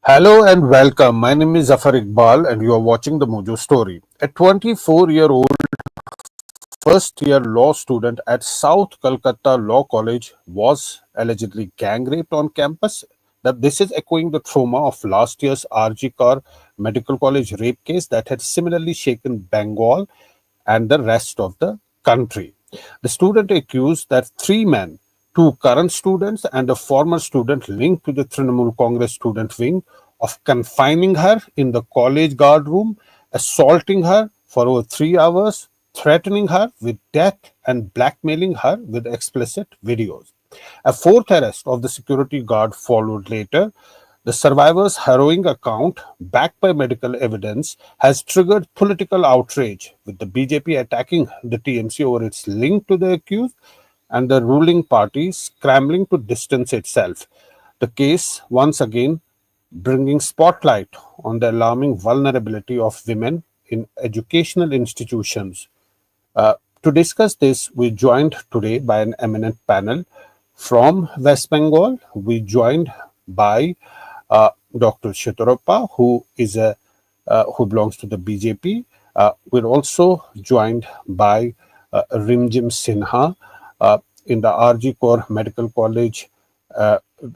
Hello and welcome. My name is Zafar Iqbal and you are watching the Mojo Story. A 24-year-old first-year law student at South Calcutta Law College was allegedly gang raped on campus. That this is echoing the trauma of last year's RG Kar Medical College rape case that had similarly shaken Bengal and the rest of the country. The student accused that three men, two current students and a former student linked to the Trinamool Congress student wing, of confining her in the college guard room, assaulting her for over 3 hours, threatening her with death, and blackmailing her with explicit videos. A fourth arrest of the security guard followed later. The survivor's harrowing account, backed by medical evidence, has triggered political outrage, with the BJP attacking the TMC over its link to the accused and the ruling party scrambling to distance itself. The case, once again, bringing spotlight on the alarming vulnerability of women in educational institutions. To discuss this, we joined today by an eminent panel from West Bengal. We joined by Dr. Shitarappa, who belongs to the BJP. We're also joined by Rimjim Sinha in the RG Kaur Medical College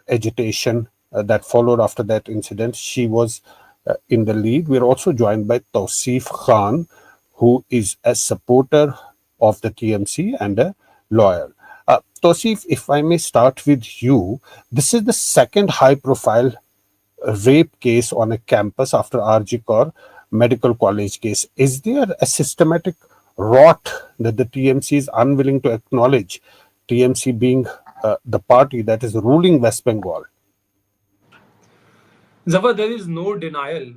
agitation that followed after that incident. She was in the lead. We're also joined by Tausif Khan, who is a supporter of the TMC and a lawyer. Tausif, if I may start with you, this is the second high-profile rape case on a campus after RG Kaur Medical College case. Is there a systematic rot that the TMC is unwilling to acknowledge, TMC being the party that is ruling West Bengal? Zafar, there is no denial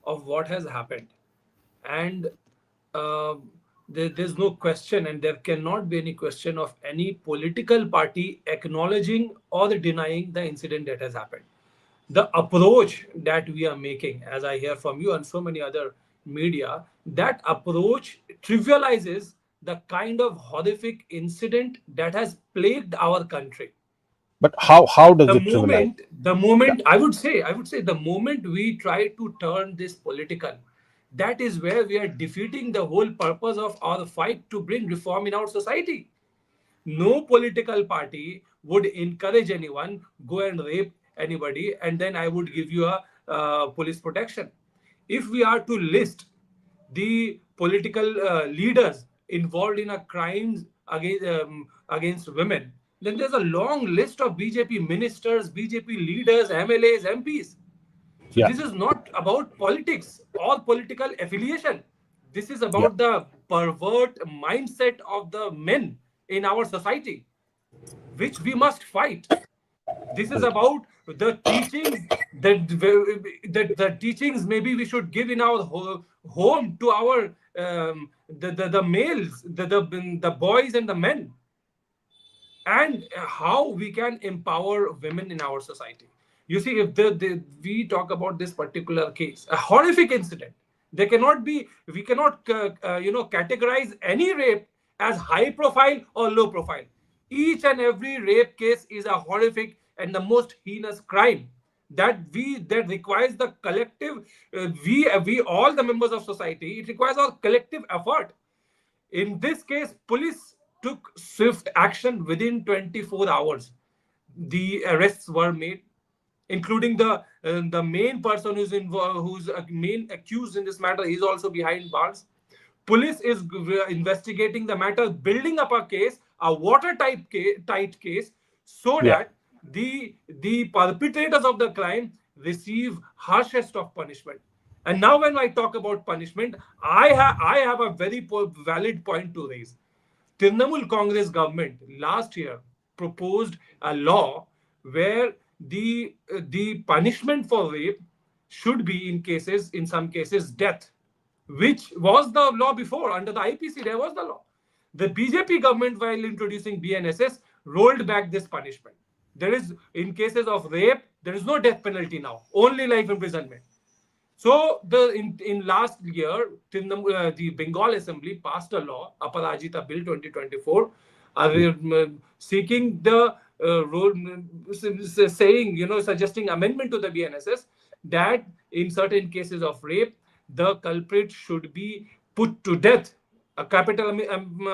of what has happened. And uh, there's no question, and there cannot be any question of any political party acknowledging or denying the incident that has happened. The approach that we are making, as I hear from you and so many other media, that approach trivializes the kind of horrific incident that has plagued our country. But how does the it trivialize? moment the Yeah, moment I would say the moment we try to turn this political, that is where we are defeating the whole purpose of our fight to bring reform in our society. No political party would encourage anyone go and rape anybody and then I would give you a police protection. If we are to list the political leaders involved in a crimes against women, then there's a long list of BJP ministers, BJP leaders, MLAs, MPs. So yeah, this is not about politics or political affiliation. This is yeah, about the pervert mindset of the men in our society, which we must fight. This is correct. about the teachings that the teachings maybe we should give in our home to our the males, the boys and the men, and how we can empower women in our society. You see, if we talk about this particular case, a horrific incident, there cannot be, we cannot categorize any rape as high profile or low profile. Each and every rape case is a horrific and the most heinous crime that requires the collective, we all the members of society, it requires our collective effort. In this case, police took swift action within 24 hours. The arrests were made, including the main person who's involved, who's a main accused in this matter. He's also behind bars. Police is investigating the matter, building up a case, a tight case, so Yeah, that the perpetrators of the crime receive harshest of punishment. And now, when I talk about punishment, I have a very valid point to raise. Trinamool Congress government last year proposed a law where the punishment for rape should be, in some cases, death, which was the law before. Under the IPC, there was the law. The BJP government, while introducing BNSS, rolled back this punishment. There is, in cases of rape, there is no death penalty now, only life imprisonment. So in last year, the Bengal Assembly passed a law, Aparajita Bill 2024, seeking the role, saying, suggesting amendment to the BNSS that in certain cases of rape, the culprit should be put to death. A capital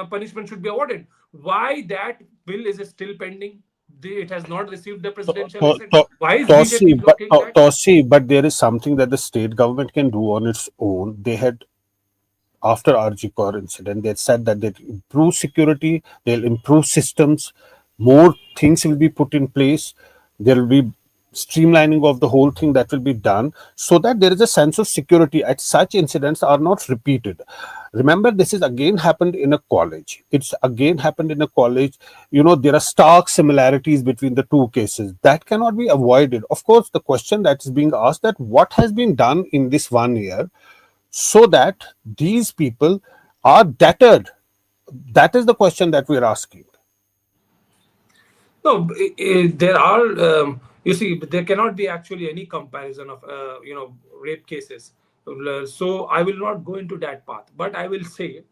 punishment should be awarded. Why that bill is still pending? It has not received the presidential assent. Why is BJP blocking that? Tosi, but there is something that the state government can do on its own. They had, after RG incident, they said that they'll improve security, they'll improve systems, more things will be put in place, there will be streamlining of the whole thing that will be done so that there is a sense of security at such incidents are not repeated. Remember, this is again happened in a college. It's again happened in a college. There are stark similarities between the two cases that cannot be avoided. Of course, the question that is being asked, that what has been done in this 1 year so that these people are deterred. That is the question that we are asking. No, there are, you see, there cannot be actually any comparison of, rape cases. So I will not go into that path, but I will say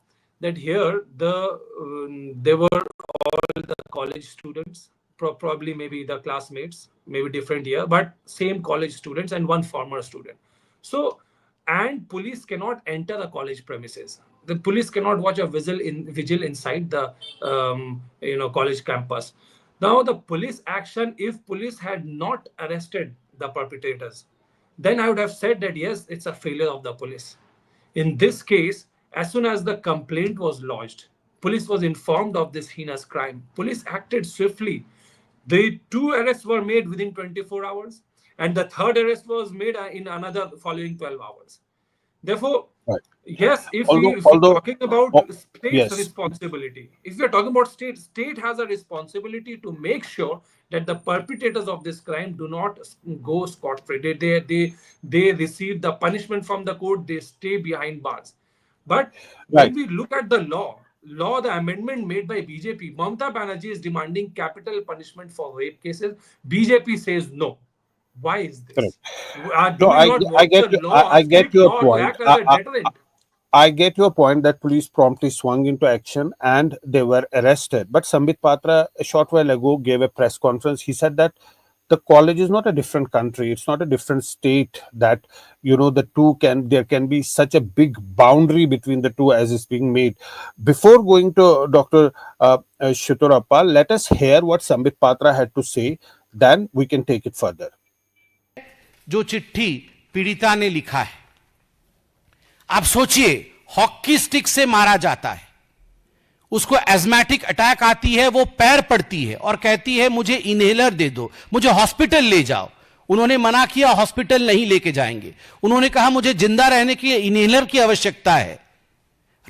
that here there were all the college students, probably maybe the classmates, maybe different year, but same college students and one former student. So, and police cannot enter the college premises. The police cannot watch a vigil inside the college campus. Now, the police action, if police had not arrested the perpetrators, then I would have said that yes, it's a failure of the police. In this case, as soon as the complaint was lodged, police was informed of this heinous crime. Police acted swiftly. The two arrests were made within 24 hours, and the third arrest was made in another following 12 hours. Therefore, Right. yes, if we Although, if we're although, talking about oh, state's yes, responsibility, if we're talking about state has a responsibility to make sure that the perpetrators of this crime do not go scot-free. They receive the punishment from the court, they stay behind bars. But when right, we look at the the amendment made by BJP, Mamata Banerjee is demanding capital punishment for rape cases. BJP says no. Why is correct. this? No, Do you not I want get the you. law, I get strict your law, to point. act as a deterrent? I get your point that police promptly swung into action and they were arrested. But Sambit Patra, a short while ago, gave a press conference. He said that the college is not a different country. It's not a different state. That there can be such a big boundary between the two as is being made. Before going to Dr. Shiturappa, let us hear what Sambit Patra had to say. Then we can take it further. जो चिट्ठी पीड़िता ने लिखा है, आप सोचिए, hockey stick से मारा जाता है, उसको एस्मेटिक अटैक आती है, वो पैर पड़ती है और कहती है मुझे इनहेलर दे दो, मुझे हॉस्पिटल ले जाओ. उन्होंने मना किया, हॉस्पिटल नहीं लेके जाएंगे. उन्होंने कहा मुझे जिंदा रहने के लिए इनहेलर की आवश्यकता है.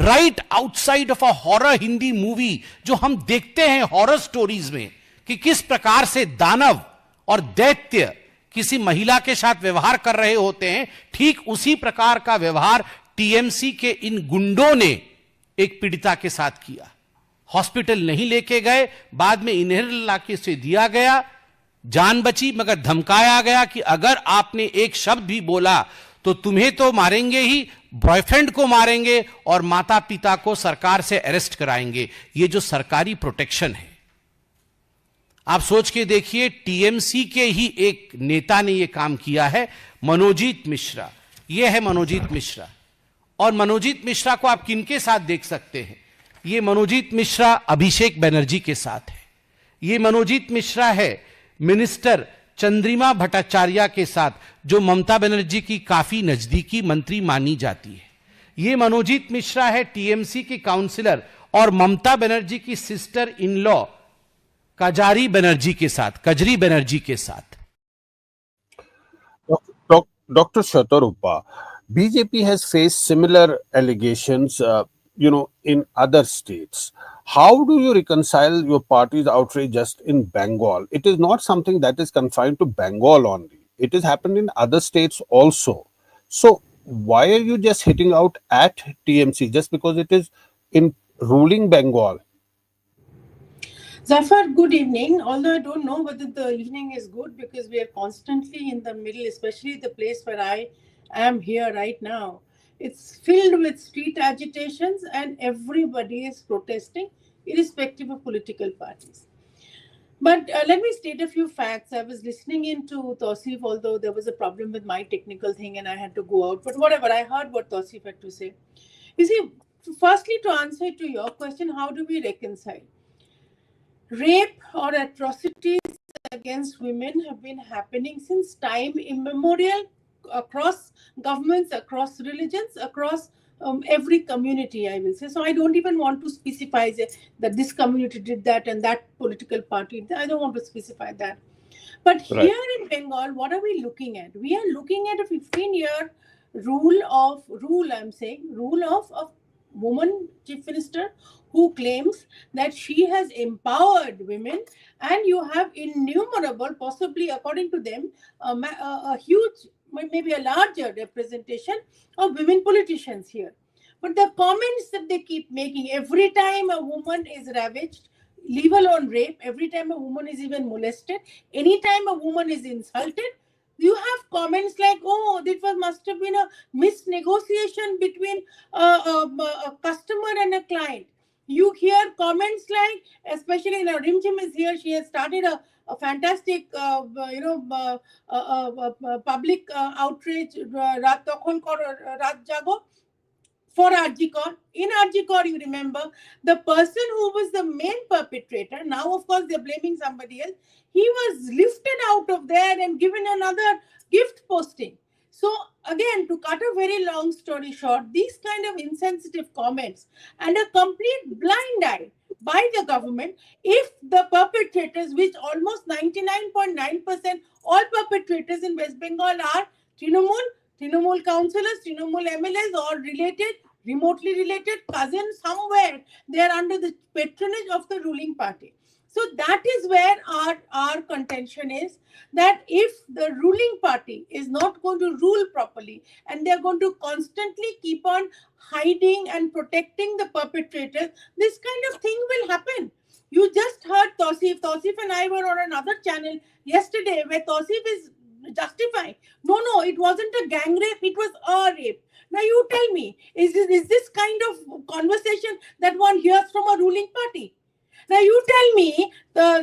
Right outside of a horror Hindi movie जो हम देखते हैं हॉरर स्टोरीज में कि किस प्रकार से दानव और दैत्य किसी महिला के साथ व्यवहार कर रहे होते हैं, ठीक उसी प्रकार का व्यवहार टीएमसी के इन गुंडों ने एक पीड़िता के साथ किया. हॉस्पिटल नहीं लेके गए, बाद में इनहेलर लाके से दिया गया, जान बची, मगर धमकाया गया कि अगर आपने एक शब्द भी बोला तो तुम्हें तो मारेंगे ही, बॉयफ्रेंड को मारेंगे और माता पिता को सरकार से अरेस्ट कराएंगे. ये जो सरकारी प्रोटेक्शन है, आप सोच के देखिए, टीएमसी के ही एक नेता ने यह काम किया है, मनोजीत मिश्रा. यह है मनोजीत मिश्रा. और मनोजीत मिश्रा को आप किनके साथ देख सकते हैं? यह मनोजीत मिश्रा अभिषेक बनर्जी के साथ है. यह मनोजीत मिश्रा है मिनिस्टर चंद्रिमा भट्टाचार्य के साथ, जो ममता बनर्जी की काफी नजदीकी मंत्री मानी जाती है. यह मनोजीत मिश्रा है टीएमसी की काउंसिलर और ममता बनर्जी की sister in law Kajari Banerjee के साथ. Dr. Shataruppa, BJP has faced similar allegations, in other states. How do you reconcile your party's outrage just in Bengal? It is not something that is confined to Bengal only. It has happened in other states also. So why are you just hitting out at TMC just because it is in ruling Bengal? Zafar, good evening. Although I don't know whether the evening is good because we are constantly in the middle, especially the place where I am here right now. It's filled with street agitations, and everybody is protesting, irrespective of political parties. But let me state a few facts. I was listening into Tausif, although there was a problem with my technical thing and I had to go out. But whatever, I heard what Tausif had to say. You see, firstly, to answer to your question, how do we reconcile? Rape or atrocities against women have been happening since time immemorial across governments, across religions, across every community, I will say. So I don't even want to specify that this community did that and that political party. I don't want to specify that. But Right. here in Bengal, what are we looking at? We are looking at a 15-year rule of woman chief minister who claims that she has empowered women, and you have innumerable, possibly according to them, a huge, maybe a larger representation of women politicians here. But the comments that they keep making every time a woman is ravaged, leave alone rape, every time a woman is even molested, anytime a woman is insulted, you have comments like, oh, this must have been a misnegotiation between a customer and a client. You hear comments like, especially now Rim Jim is here, she has started a fantastic, public outrage, Raat Tokhon Kor, Raat Jago, for Arjikor. In Arjikor, you remember, the person who was the main perpetrator, now of course they're blaming somebody else, he was lifted out of there and given another gift posting. So again, to cut a very long story short, these kind of insensitive comments and a complete blind eye by the government, if the perpetrators, which almost 99.9% all perpetrators in West Bengal are Trinamool councillors, Trinamool MLAs, or related, remotely related, cousins, somewhere they are under the patronage of the ruling party. So that is where our contention is, that if the ruling party is not going to rule properly and they're going to constantly keep on hiding and protecting the perpetrators, this kind of thing will happen. You just heard Tausif and I were on another channel yesterday where Tausif is justifying. No, it wasn't a gang rape, it was a rape. Now you tell me, is this kind of conversation that one hears from a ruling party? Now you tell me,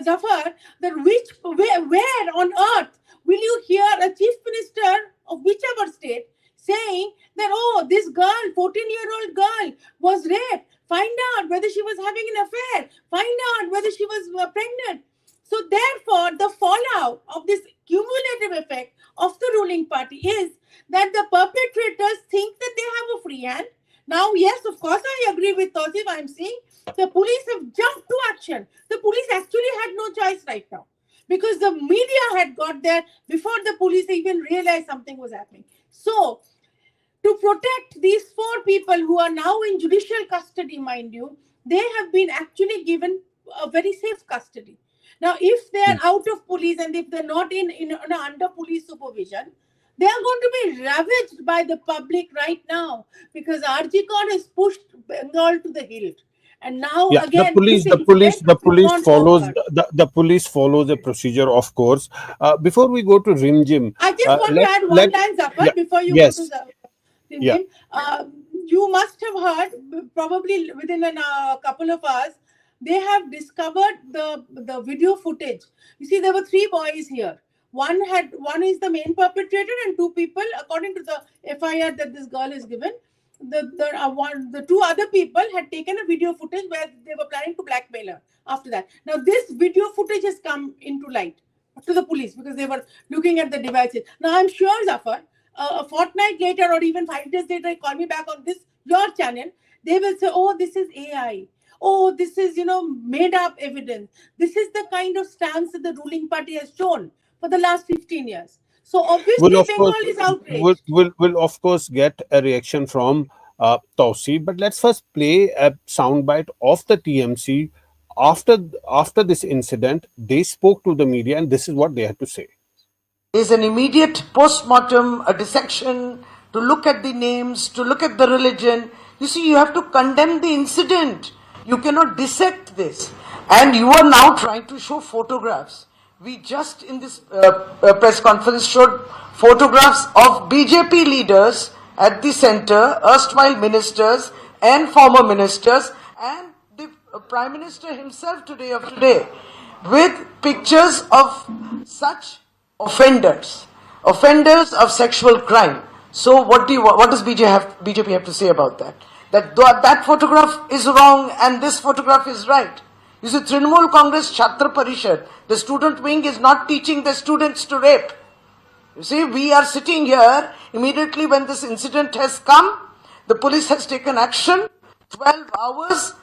Zafar, that where on earth will you hear a chief minister of whichever state saying that, oh, this girl, 14-year-old girl, was raped. Find out whether she was having an affair. Find out whether she was pregnant. So therefore, the fallout of this cumulative effect of the ruling party is that the perpetrators think that they have a free hand. Now, yes, of course, I agree with Tausif. I'm saying the police have jumped to action. The police actually had no choice right now because the media had got there before the police even realized something was happening. So, to protect these 4 people who are now in judicial custody, mind you, they have been actually given a very safe custody. Now, if they are out of police and if they're not in under police supervision, they are going to be ravaged by the public right now because RG has pushed Bengal to the hilt. And now Yeah, again, the police follows a procedure, of course. Before we go to Rimjim, I just want to add one line, Zafar, yeah, before you yes, go to Rimjim. yeah. You must have heard, probably within a couple of hours, they have discovered the video footage. You see, there were 3 boys here. One is the main perpetrator, and 2 people, according to the FIR that this girl is given, the 2 other people had taken a video footage where they were planning to blackmail her after that. Now, this video footage has come into light to the police because they were looking at the devices. Now, I'm sure, Zafar, a fortnight later or even 5 days later, call me back on your channel, they will say, oh, this is AI. Oh, this is, made up evidence. This is the kind of stance that the ruling party has shown for the last 15 years. So obviously, Bengal is outraged. Will of course get a reaction from Tausif, but let's first play a soundbite of the TMC after this incident. They spoke to the media, and this is what they had to say. There's an immediate post-mortem, a dissection, to look at the names, to look at the religion. You see, you have to condemn the incident. You cannot dissect this. And you are now trying to show photographs. We just in this press conference showed photographs of BJP leaders at the center, erstwhile ministers and former ministers, and the Prime Minister himself today, with pictures of such offenders of sexual crime. So what does BJP have to say about that? That photograph is wrong and this photograph is right. You see, Trinamool Congress Chhatra Parishad, the student wing, is not teaching the students to rape. You see, we are sitting here immediately when this incident has come. The police has taken action. 12 hours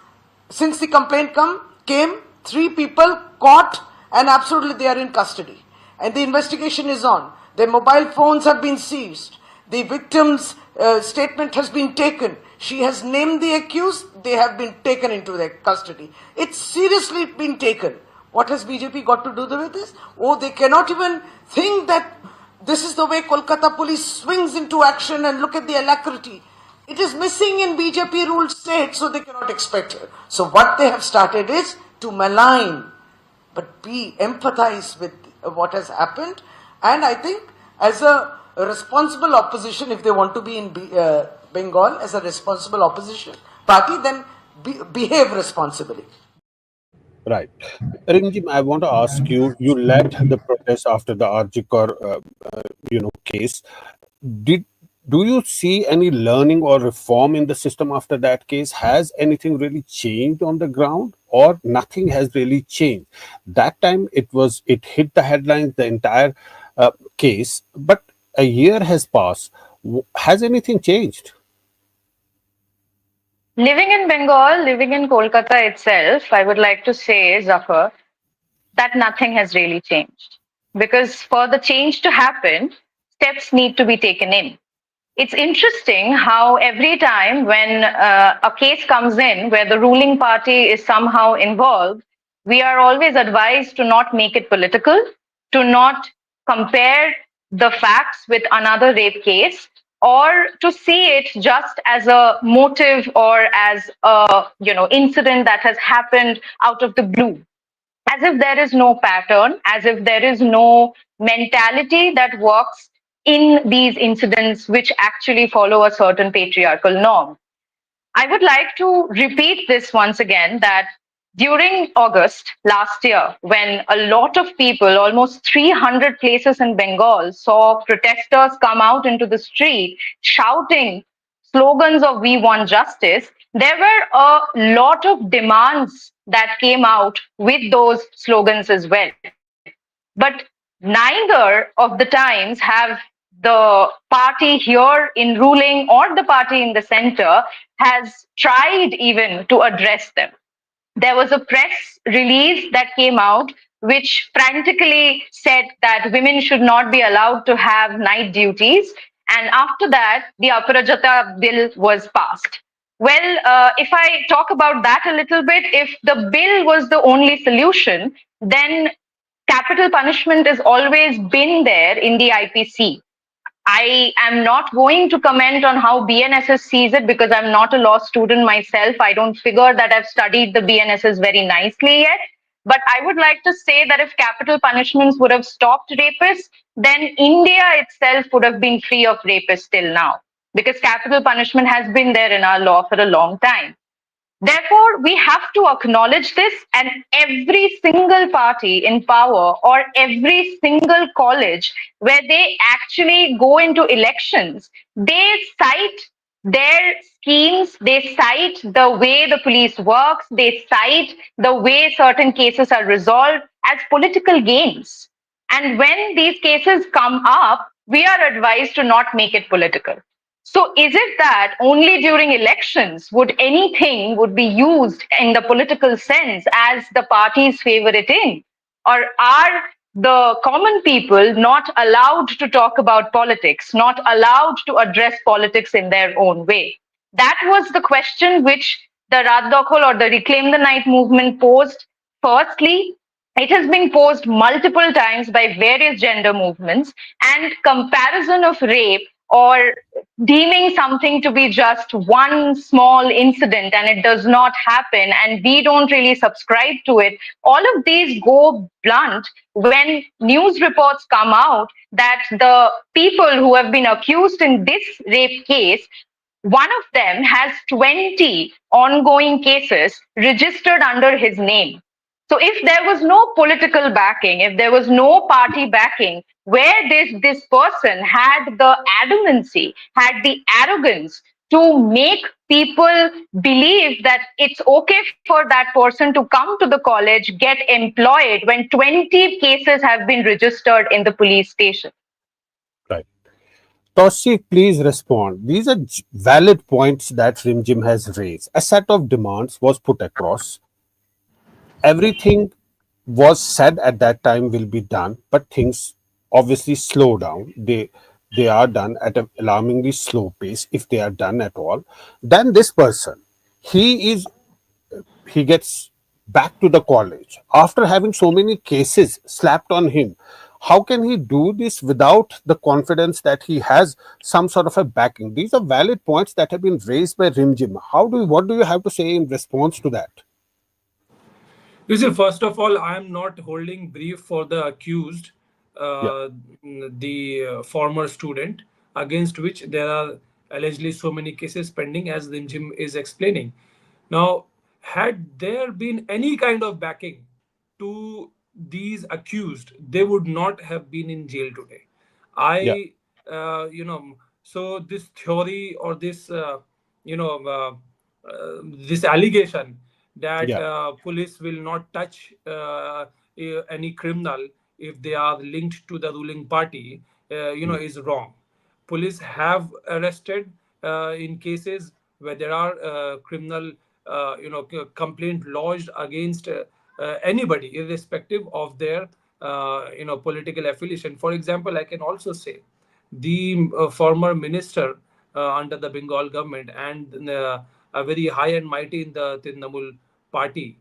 since the complaint came, 3 people caught, and absolutely they are in custody. And the investigation is on. Their mobile phones have been seized. The victim's statement has been taken. She has named the accused. They have been taken into their custody. It's seriously been taken. What has BJP got to do with this? Oh, they cannot even think that this is the way Kolkata police swings into action, and look at the alacrity. It is missing in BJP ruled state, so they cannot expect it. So what they have started is to malign, but empathize with what has happened. And I think as a responsible opposition, if they want to be in Bengal as a responsible opposition party, then behave responsibly. Right. Rimjim, I want to ask you, you led the protest after the Arjikar, case. Do you see any learning or reform in the system after that case? Has anything really changed on the ground, or nothing has really changed? That time it hit the headlines, the entire case, but a year has passed. Has anything changed? Living in Bengal, living in Kolkata itself, I would like to say, Zafar, that nothing has really changed. Because for the change to happen, steps need to be taken in. It's interesting how every time when a case comes in where the ruling party is somehow involved, we are always advised to not make it political, to not compare the facts with another rape case, or to see it just as a motive or as a incident that has happened out of the blue, as if there is no pattern, as if there is no mentality that works in these incidents which actually follow a certain patriarchal norm. I would like to repeat this once again, that during August last year, when a lot of people, almost 300 places in Bengal, saw protesters come out into the street shouting slogans of "We want justice," there were a lot of demands that came out with those slogans as well. But neither of the times have the party here in ruling or the party in the center has tried even to address them. There was a press release that came out which frantically said that women should not be allowed to have night duties. And after that, the Aparajata bill was passed. Well, if I talk about that a little bit, if the bill was the only solution, then capital punishment has always been there in the IPC. I am not going to comment on how BNSS sees it because I'm not a law student myself. I don't figure that I've studied the BNSS very nicely yet. But I would like to say that if capital punishments would have stopped rapists, then India itself would have been free of rapists till now, because capital punishment has been there in our law for a long time. Therefore, we have to acknowledge this, and every single party in power or every single college where they actually go into elections, they cite their schemes, they cite the way the police works, they cite the way certain cases are resolved as political gains. And when these cases come up, we are advised to not make it political. So is it that only during elections would anything would be used in the political sense as the parties favor it in? Or are the common people not allowed to talk about politics, not allowed to address politics in their own way? That was the question which the Raat Dakhal or the Reclaim the Night movement posed. Firstly, it has been posed multiple times by various gender movements, and comparison of rape or deeming something to be just one small incident and it does not happen and we don't really subscribe to it, all of these go blunt when news reports come out that the people who have been accused in this rape case, one of them has 20 ongoing cases registered under his name. So if there was no political backing, if there was no party backing, where this person had the adamancy, had the arrogance to make people believe that it's okay for that person to come to the college, get employed when 20 cases have been registered in the police station. Right. Toshi, please respond. These are valid points that Rimjim has raised. A set of demands was put across. Everything was said at that time will be done, but things obviously slow down. They are done at an alarmingly slow pace, if they are done at all. Then this person, he is he gets back to the college after having so many cases slapped on him. How can he do this without the confidence that he has some sort of a backing? These are valid points that have been raised by Rimjim. What do you have to say in response to that? You see, first of all, I am not holding brief for the accused, Yeah, the former student, against which there are allegedly so many cases pending, as Rimjim is explaining. Now, had there been any kind of backing to these accused, they would not have been in jail today. yeah, I, so this theory or this, you know, this allegation that yeah, police will not touch any criminal if they are linked to the ruling party, mm, is wrong. Police have arrested in cases where there are criminal, complaint lodged against anybody, irrespective of their, political affiliation. For example, I can also say the former minister under the Bengal government and a very high and mighty in the Trinamool party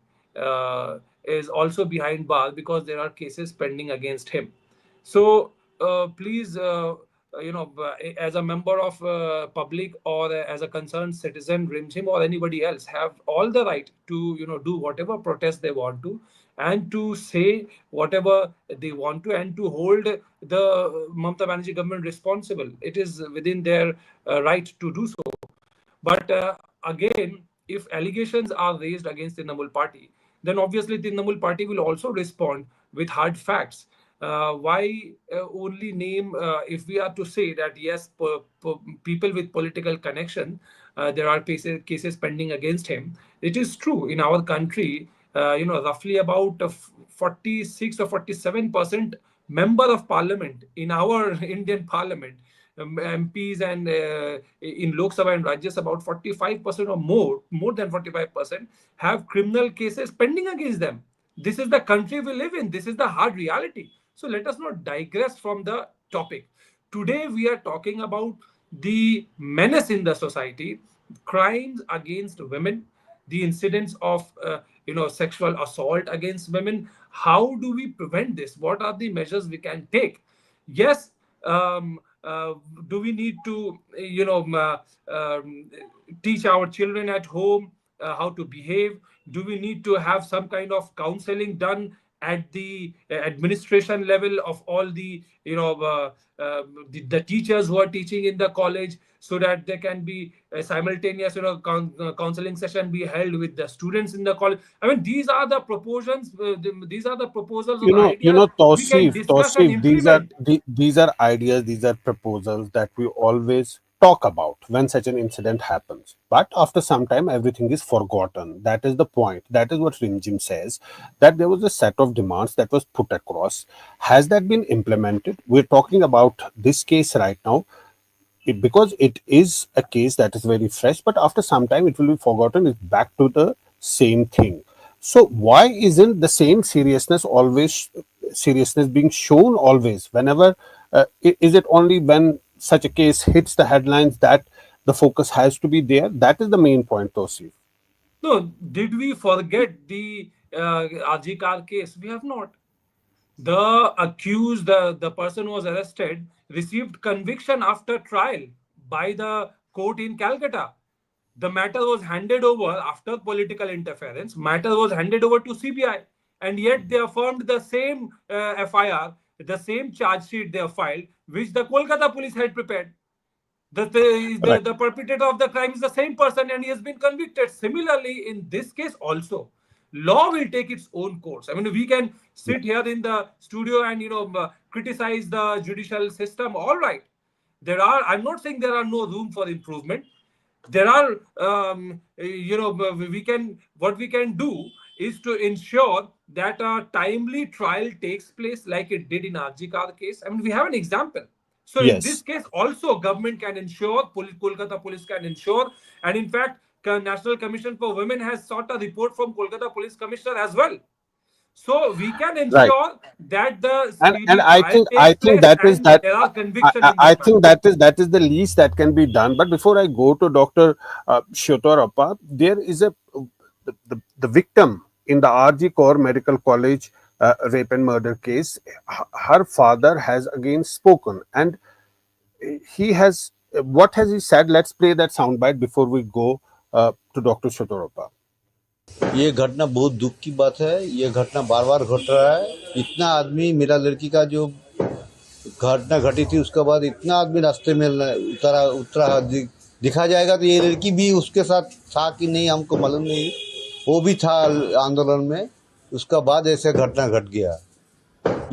is also behind bars because there are cases pending against him. So please, as a member of public or as a concerned citizen, Rimjim or anybody else have all the right to do whatever protest they want to, and to say whatever they want to, and to hold the Mamata Banerjee government responsible. It is within their right to do so. But again, if allegations are raised against the Trinamool party, then obviously the Trinamool party will also respond with hard facts. Why only name, if we are to say that yes, people with political connection, there are cases pending against him. It is true in our country, roughly about 46 or 47% member of parliament in our Indian parliament, MPs and in Lok Sabha and Rajya Sabha, about 45% or more than 45%, have criminal cases pending against them. This is the country we live in. This is the hard reality. So let us not digress from the topic. Today we are talking about the menace in the society, crimes against women, the incidents of sexual assault against women. How do we prevent this? What are the measures we can take? Yes, do we need to teach our children at home how to behave? Do we need to have some kind of counseling done at the administration level of all the the teachers who are teaching in the college, so that there can be a simultaneous counseling session be held with the students in the college? I mean, these are the proposals, these are the proposals or the ideas we can discuss and Tausif, implement. these are ideas, these are proposals that we always talk about when such an incident happens. But after some time, everything is forgotten. That is the point. That is what Rimjim says, that there was a set of demands that was put across. Has that been implemented? We're talking about this case right now because it is a case that is very fresh, but after some time it will be forgotten. It's back to the same thing. So why isn't the same seriousness being shown always whenever is it only when such a case hits the headlines that the focus has to be there? That is the main point, Tosif. No, did we forget the Ajikar case? We have not. The accused, the person who was arrested, received conviction after trial by the court in Calcutta. The matter was handed over after political interference. Matter was handed over to CBI, and yet they affirmed the same FIR, the same charge sheet they have filed, which the Kolkata police had prepared. Right. The perpetrator of the crime is the same person and he has been convicted. Similarly, in this case also, law will take its own course. I mean, we can sit here in the studio and criticize the judicial system. All right, I'm not saying there are no room for improvement. There are we can what we can do is to ensure that a timely trial takes place like it did in Arjikar case. I mean, we have an example. So in this Yes. case also government can ensure, Kolkata police can ensure, and in fact National Commission for Women has sought a report from Kolkata police commissioner as well. So we can Right. ensure that the And speedy trial I takes think place that is and that there are conviction in I this think matter. that is the least that can be done. But before I go to Dr. Shotorappa, there is the victim in the RG Kaur Medical College rape and murder case. Her father has again spoken, and he has what has he said? Let's play that soundbite before we go to Dr. Shotorappa. ये घटना बहुत दुख की बात है। ये घटना बार बार घट रहा है। इतना आदमी, मेरा लड़की का जो घटना घटी थी उसके बाद इतना आदमी रास्ते में उतरा दिखा जाएगा तो ये लड़की भी उसके साथ था कि नहीं हमको मालूम नहीं। वो भी था आंदोलन में, उसका बाद ऐसे घटना घट गया।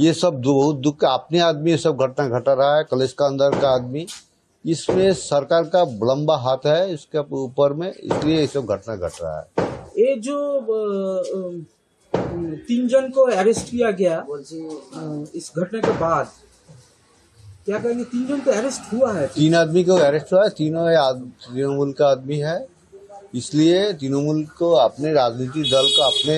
ये सब बहुत दुख का अपने आदमी ये सब घटना घटा रहा है, कॉलेज का अंदर का आदमी। इसमें सरकार का लंबा हाथ है इसके ऊपर में, इसलिए ये सब घटना घट रहा है। ये जो 3 जन को अरेस्ट किया गया इस घटना के बाद, क्या कहेंगे? 3 जन को अरेस्ट हुआ है। 3 आदमी को अरेस्ट हुआ है, तीनों तृणमूल का आदमी है। इसलिए तृणमूल को अपने राजनीतिक दल को अपने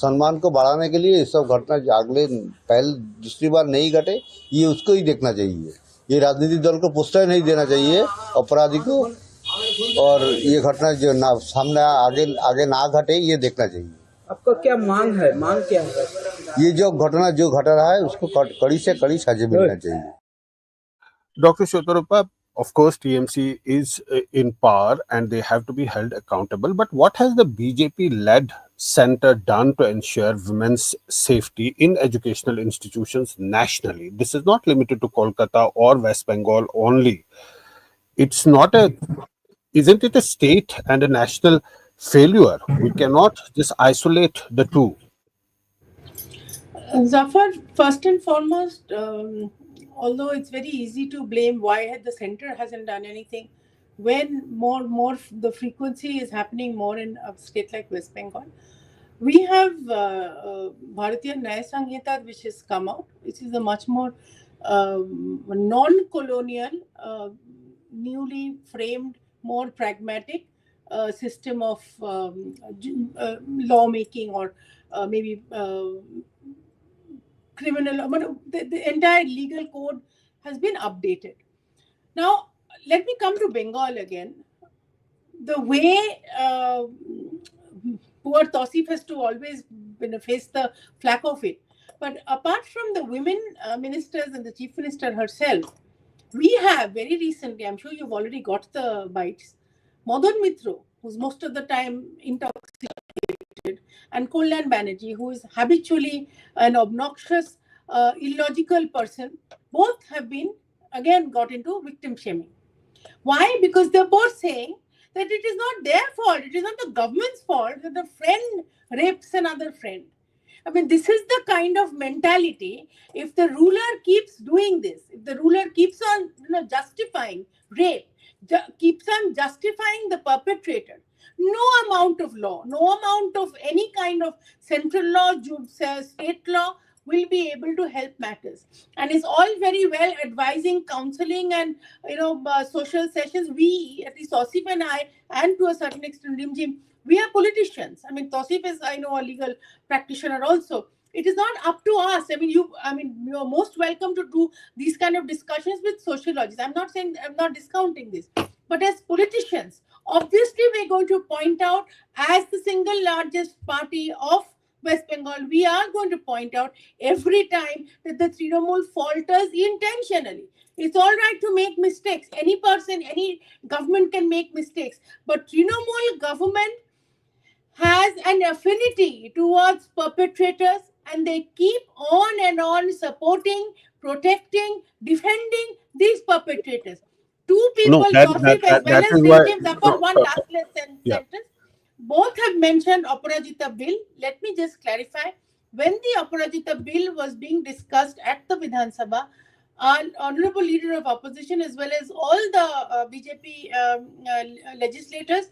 सम्मान को बढ़ाने के लिए ये सब घटना अगले दूसरी बार नहीं घटे, ये उसको ही देखना चाहिए। ये राजनीतिक दल को प्रोत्साहन नहीं देना चाहिए अपराधी को, और ये घटना जो ना सामने आगे ना घटे ये देखना चाहिए। आपका क्या मांग है? मांग क्या है? ये जो घटना जो घट रहा है उसको कड़ी से कड़ी सजा मिलना चाहिए। Dr. Shotorappa, of course, TMC is in power and they have to be held accountable. But what has the BJP-led center done to ensure women's safety in educational institutions nationally? This is not limited to Kolkata or West Bengal only. It's not isn't it a state and a national failure? We cannot just isolate the two. Zafar, first and foremost, although it's very easy to blame why the center hasn't done anything, when more the frequency is happening more in a state like West Bengal. We have Bharatiya Nyaya Sanghita, which has come out, which is a much more non-colonial, newly framed, more pragmatic system of lawmaking, or maybe criminal. The entire legal code has been updated. Now, let me come to Bengal again. The way poor Tausif has to always face the flack of it. But apart from the women ministers and the chief minister herself, we have very recently, I'm sure you've already got the bites, Madan Mitra, who's most of the time intoxicated, and Kollan Banerjee, who is habitually an obnoxious, illogical person. Both have been, again, got into victim shaming. Why? Because they're both saying that it is not their fault, it is not the government's fault that the friend rapes another friend. I mean, this is the kind of mentality. If the ruler keeps doing this, if the ruler keeps on justifying rape, keeps on justifying the perpetrator, no amount of law, no amount of any kind of central law, state law will be able to help matters. And it's all very well advising, counseling, and social sessions. We, at least Tausif and I, and to a certain extent Rimjim, we are politicians. I mean, Tausif is, I know, a legal practitioner also. It is not up to us. I mean, you are most welcome to do these kind of discussions with sociologists. I'm not discounting this. But as politicians, obviously we're going to point out, as the single largest party of West Bengal, we are going to point out every time that the Trinamool falters intentionally. It's all right to make mistakes. Any person, any government can make mistakes. But Trinamool government has an affinity towards perpetrators, and they keep on supporting, protecting, defending these perpetrators. Two No, people, that that Joseph as that, well that as is why. Rinkim Zafar, No, one last yeah. sentence. Both have mentioned Aparajita bill. Let me just clarify. When the Aparajita bill was being discussed at the Vidhan Sabha, an honorable leader of opposition as well as all the BJP legislators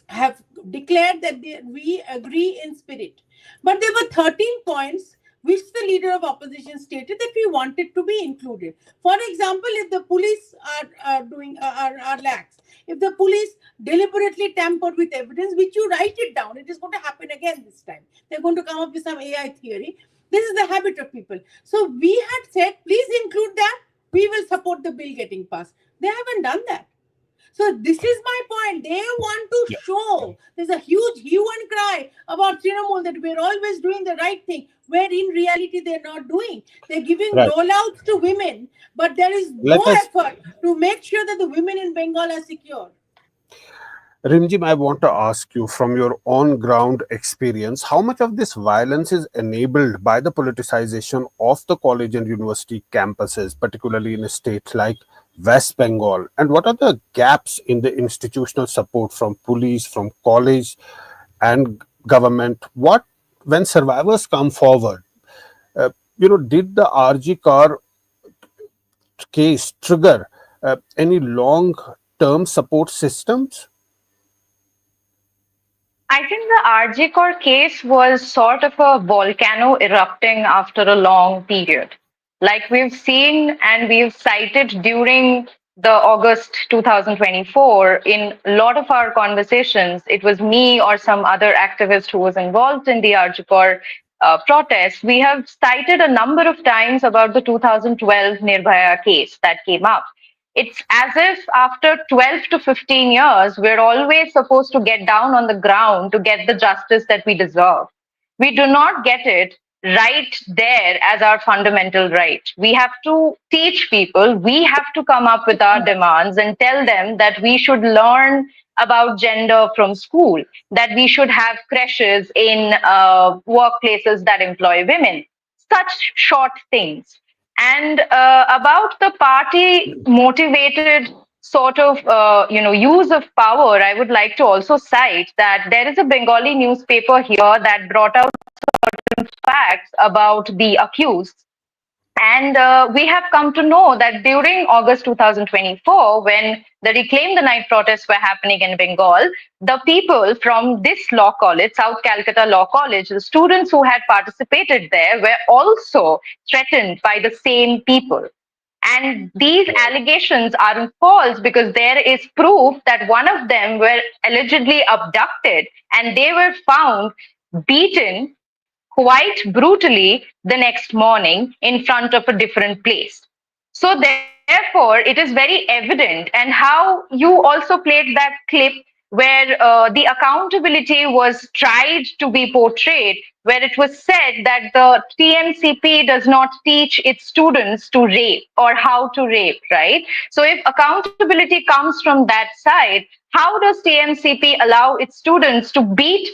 have declared that we agree in spirit. But there were 13 points which the leader of opposition stated that we wanted to be included. For example, if the police are lax, if the police deliberately tampered with evidence, which you write it down, it is going to happen again this time. They're going to come up with some AI theory. This is the habit of people. So we had said, please include that. We will support the bill getting passed. They haven't done that. So this is my point. They want to Yeah. show there's a huge hue and cry about Trinamool that we're always doing the right thing, where in reality they're not doing. They're giving Right. rollouts to women, but there is no Let us, effort to make sure that the women in Bengal are secure. Rimjim, I want to ask you from your on ground experience, how much of this violence is enabled by the politicization of the college and university campuses, particularly in a state like West Bengal? And what are the gaps in the institutional support from police, from college and government? What, when survivors come forward, did the RG car case trigger any long term support systems? I think the RG Core case was sort of a volcano erupting after a long period. Like we've seen and we've cited during the August 2024 in a lot of our conversations, it was me or some other activist who was involved in the RG Core protest. We have cited a number of times about the 2012 Nirbhaya case that came up. It's as if after 12 to 15 years, we're always supposed to get down on the ground to get the justice that we deserve. We do not get it right there as our fundamental right. We have to teach people, we have to come up with our demands and tell them that we should learn about gender from school, that we should have creches in workplaces that employ women. Such short things. And about the party motivated sort of use of power, I would like to also cite that there is a Bengali newspaper here that brought out facts about the accused. And we have come to know that during August 2024, when the Reclaim the Night protests were happening in Bengal, the people from this law college, South Calcutta Law College, the students who had participated there were also threatened by the same people. And these allegations are false because there is proof that one of them were allegedly abducted and they were found beaten quite brutally the next morning in front of a different place. So, therefore, it is very evident, and how you also played that clip where the accountability was tried to be portrayed, where it was said that the TNCP does not teach its students to rape or how to rape, right? So, if accountability comes from that side, how does TNCP allow its students to beat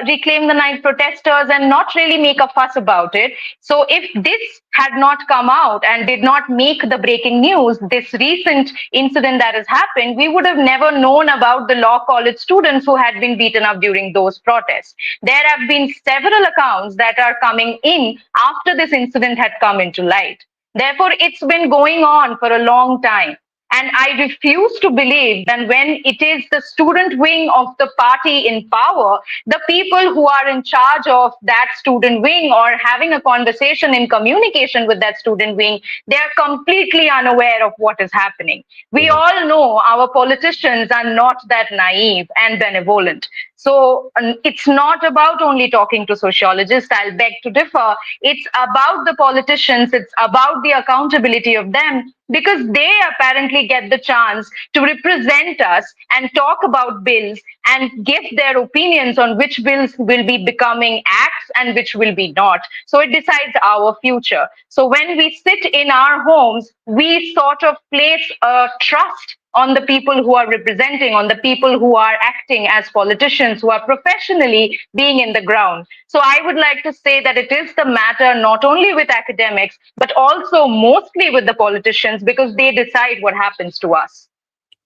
Reclaim the Night protesters and not really make a fuss about it? So if this had not come out and did not make the breaking news, this recent incident that has happened, we would have never known about the law college students who had been beaten up during those protests. There have been several accounts that are coming in after this incident had come into light. Therefore, it's been going on for a long time. And I refuse to believe that when it is the student wing of the party in power, the people who are in charge of that student wing or having a conversation in communication with that student wing, they are completely unaware of what is happening. We all know our politicians are not that naive and benevolent. So it's not about only talking to sociologists. I'll beg to differ. It's about the politicians. It's about the accountability of them, because they apparently get the chance to represent us and talk about bills and give their opinions on which bills will be becoming acts and which will be not. So it decides our future. So when we sit in our homes, we sort of place a trust on the people who are representing, on the people who are acting as politicians, who are professionally being in the ground. So I would like to say that it is the matter not only with academics, but also mostly with the politicians, because they decide what happens to us.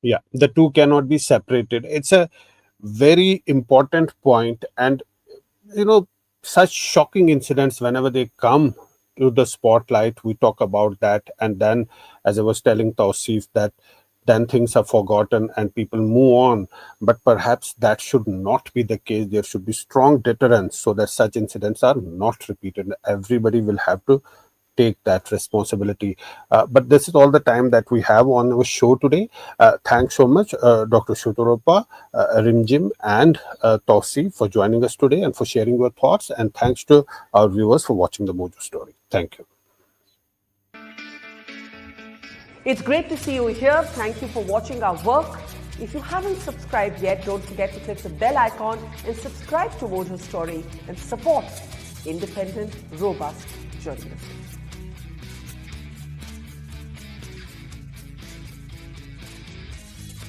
Yeah, the two cannot be separated. It's a very important point, and such shocking incidents, whenever they come to the spotlight, we talk about that, and then, as I was telling Tausif, that then things are forgotten and people move on. But perhaps that should not be the case. There should be strong deterrence so that such incidents are not repeated. Everybody will have to take that responsibility. But this is all the time that we have on our show today. Thanks so much, Dr. Shuturopa, Rimjim, and Tausi for joining us today and for sharing your thoughts. And thanks to our viewers for watching the Mojo Story. Thank you. It's great to see you here. Thank you for watching our work. If you haven't subscribed yet, don't forget to click the bell icon and subscribe to Mojo Story and support independent, robust journalism.